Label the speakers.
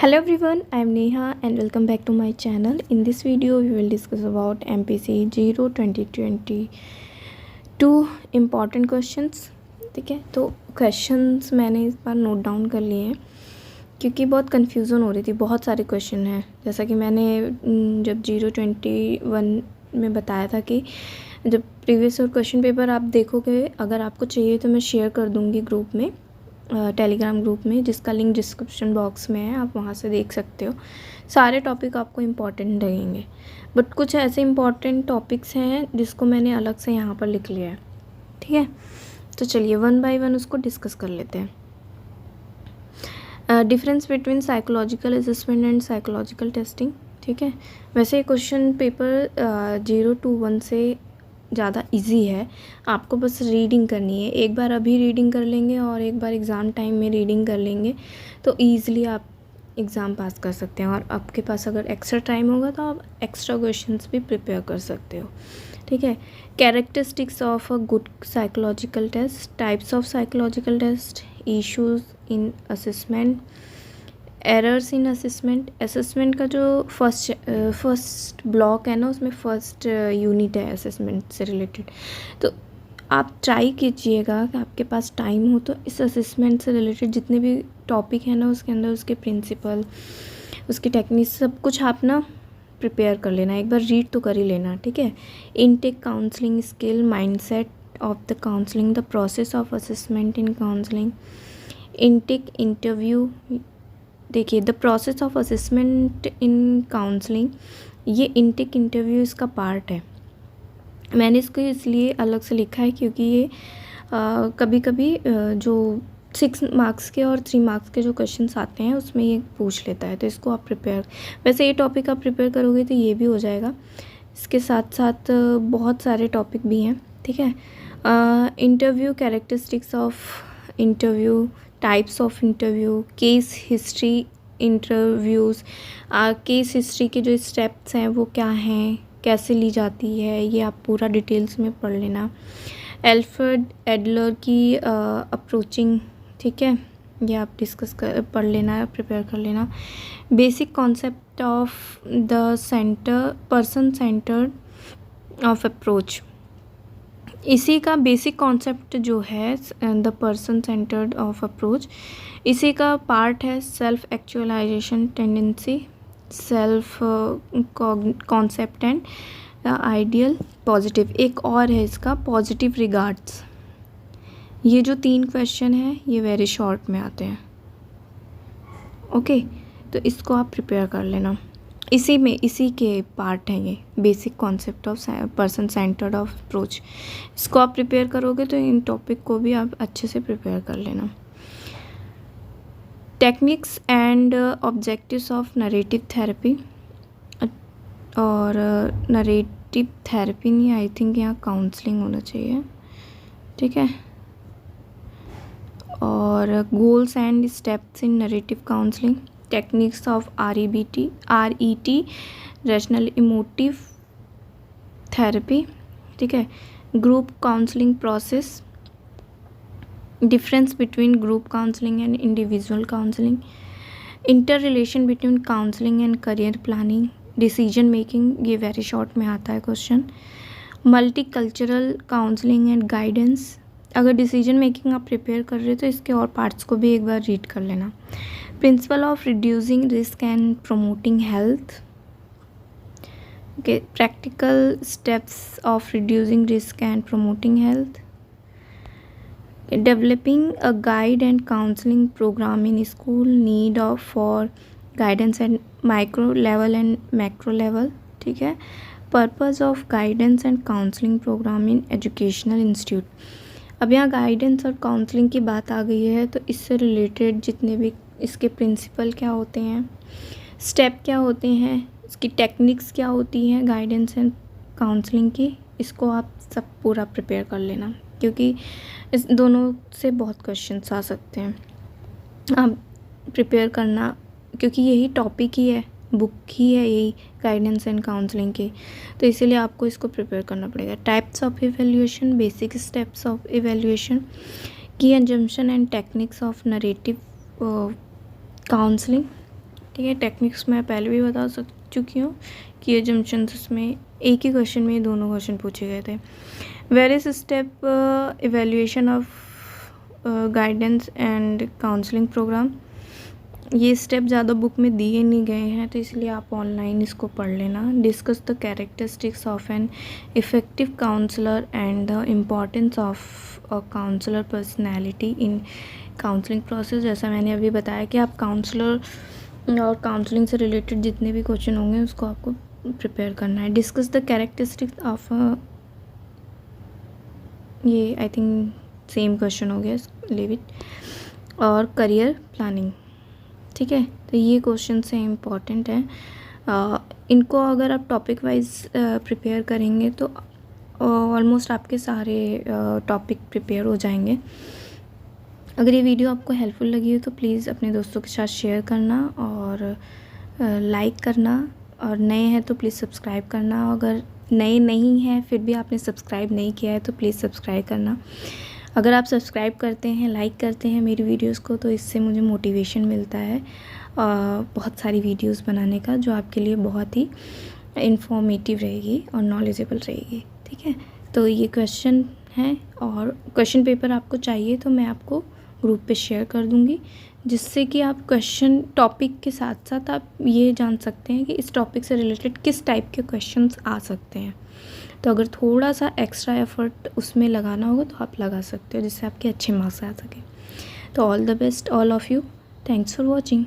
Speaker 1: Hello everyone, I am Neha and welcome back to my channel. In this video, we will discuss about MPC 0 2022 important questions. ठीक है, तो questions मैंने इस बार note down कर लिए हैं क्योंकि बहुत कन्फ्यूज़न हो रही थी। बहुत सारे क्वेश्चन हैं, जैसा कि मैंने जब 021 में बताया था कि जब प्रीवियस और क्वेश्चन पेपर आप देखोगे, अगर आपको चाहिए तो मैं शेयर कर दूँगी ग्रुप में, टेलीग्राम ग्रुप में, जिसका लिंक डिस्क्रिप्शन बॉक्स में है, आप वहाँ से देख सकते हो। सारे टॉपिक आपको इम्पॉर्टेंट लगेंगे, बट कुछ ऐसे इम्पॉर्टेंट टॉपिक्स हैं जिसको मैंने अलग से यहाँ पर लिख लिया है। ठीक है, तो चलिए वन बाय वन उसको डिस्कस कर लेते हैं। Difference between psychological assessment and psychological testing. ठीक है, वैसे क्वेश्चन पेपर 0 to 1 से ज़्यादा इजी है, आपको बस रीडिंग करनी है। एक बार अभी रीडिंग कर लेंगे और एक बार एग्ज़ाम टाइम में रीडिंग कर लेंगे तो ईज़िली आप एग्ज़ाम पास कर सकते हैं। और आपके पास अगर एक्स्ट्रा टाइम होगा तो आप एक्स्ट्रा क्वेश्चंस भी प्रिपेयर कर सकते हो। ठीक है, characteristics of a good psychological test, types of psychological test, issues in assessment, errors in assessment. Assessment का जो फर्स्ट ब्लॉक है ना, उसमें फर्स्ट यूनिट है असेसमेंट से रिलेटेड। तो आप ट्राई कीजिएगा कि आपके पास टाइम हो तो इस असेसमेंट से रिलेटेड जितने भी टॉपिक है ना, उसके अंदर उसके प्रिंसिपल, उसकी टेक्निक, सब कुछ आप ना प्रिपेयर कर लेना, एक बार रीड तो कर ही लेना। ठीक है, intake counselling skill, mindset of the counselling, the process of assessment in counselling, intake interview. देखिए, the process of assessment in counselling, ये इनटेक इंटरव्यू इसका पार्ट है। मैंने इसको इसलिए अलग से लिखा है क्योंकि ये कभी कभी जो 6 मार्क्स के और 3 मार्क्स के जो क्वेश्चंस आते हैं उसमें ये पूछ लेता है, तो इसको आप प्रिपेयर, वैसे ये टॉपिक आप प्रिपेयर करोगे तो ये भी हो जाएगा। इसके साथ साथ बहुत सारे टॉपिक भी हैं। ठीक है, interview, characteristics of interview, types of interview, case history interviews, case history के जो स्टेप्स हैं वो क्या हैं, कैसे ली जाती है, ये आप पूरा डिटेल्स में पढ़ लेना। एल्फ्रेड एडलर की अप्रोचिंग, ठीक है, ये आप पढ़ लेना, प्रिपेयर कर लेना। Basic concept of the person centered of approach, इसी का बेसिक कॉन्सेप्ट जो है the person centered of approach, इसी का पार्ट है self actualization tendency, self concept and ideal positive. एक और है इसका पॉजिटिव रिगार्ड्स। ये जो 3 क्वेश्चन हैं ये वेरी शॉर्ट में आते हैं। ओके, तो इसको आप प्रिपेयर कर लेना। इसी के पार्ट हैं ये basic concept of person centered of approach. इसको आप प्रिपेयर करोगे तो इन टॉपिक को भी आप अच्छे से प्रिपेयर कर लेना। Techniques and objectives of narrative therapy, और नरेटिव थेरेपी नहीं, आई थिंक यहाँ काउंसलिंग होना चाहिए। ठीक है, और goals and steps in narrative counselling, techniques of RET, rational emotive therapy. ठीक है, group counselling process, difference between group counselling and individual counselling, inter relation between counselling and career planning, decision making, ये very short में आता है question. Multi cultural counselling and guidance, अगर decision making आप prepare कर रहे हो तो इसके और पार्ट्स को भी एक बार रीड कर लेना। Principle of reducing risk and promoting health, okay, practical steps of reducing risk and promoting health, developing a guide and counselling program in school, need of for guidance and micro level and macro level. ठीक है, purpose of guidance and counselling program in educational institute. अब यहाँ guidance और counselling की बात आ गई है तो इससे रिलेटेड जितने भी इसके प्रिंसिपल क्या होते हैं, स्टेप क्या होते हैं, इसकी टेक्निक्स क्या होती हैं गाइडेंस एंड काउंसलिंग की, इसको आप सब पूरा प्रिपेयर कर लेना क्योंकि इस दोनों से बहुत क्वेश्चंस आ सकते हैं। आप प्रिपेयर करना क्योंकि यही टॉपिक ही है, बुक ही है यही गाइडेंस एंड काउंसलिंग की, तो इसीलिए आपको इसको प्रिपेयर करना पड़ेगा। Types of evaluation, basic steps of evaluation, key assumption and techniques of narrative counselling, ठीक है। टेक्निक्स मैं पहले भी बता चुकी हूँ कि ये जंक्शंस में एक ही क्वेश्चन में दोनों क्वेश्चन पूछे गए थे। Various step evaluation of guidance and counselling program, ये स्टेप ज़्यादा बुक में दिए नहीं गए हैं तो इसलिए आप ऑनलाइन इसको पढ़ लेना। Discuss the characteristics of an effective counsellor and the importance of a counsellor personality in counselling process. जैसा मैंने अभी बताया कि आप काउंसलर और काउंसलिंग से रिलेटेड जितने भी क्वेश्चन होंगे उसको आपको प्रिपेयर करना है। डिस्कस द कैरेक्टरिस्टिक्स ऑफ ये आई थिंक सेम क्वेश्चन हो गया, लीव इट। और करियर प्लानिंग, ठीक है। तो ये क्वेश्चन से इम्पॉर्टेंट है। इनको अगर आप टॉपिक वाइज प्रिपेयर करेंगे तो ऑलमोस्ट आपके सारे टॉपिक प्रिपेयर हो जाएंगे। अगर ये वीडियो आपको हेल्पफुल लगी हो तो प्लीज़ अपने दोस्तों के साथ शेयर करना और लाइक करना, और नए हैं तो प्लीज़ सब्सक्राइब करना। अगर नए नहीं हैं फिर भी आपने सब्सक्राइब नहीं किया है तो प्लीज़ सब्सक्राइब करना। अगर आप सब्सक्राइब करते हैं, लाइक करते हैं मेरी वीडियोस को तो इससे मुझे मोटिवेशन मिलता है बहुत सारी वीडियोस बनाने का, जो आपके लिए बहुत ही इंफॉर्मेटिव रहेगी और नॉलेजेबल रहेगी, ठीक है। तो ये क्वेश्चन है और क्वेश्चन पेपर आपको चाहिए तो मैं आपको ग्रुप पे शेयर कर दूँगी, जिससे कि आप क्वेश्चन टॉपिक के साथ साथ आप ये जान सकते हैं कि इस टॉपिक से रिलेटेड किस टाइप के क्वेश्चंस आ सकते हैं। तो अगर थोड़ा सा एक्स्ट्रा एफर्ट उसमें लगाना होगा तो आप लगा सकते हो, जिससे आपके अच्छे मार्क्स आ सके। तो all the best all of you, thanks for watching.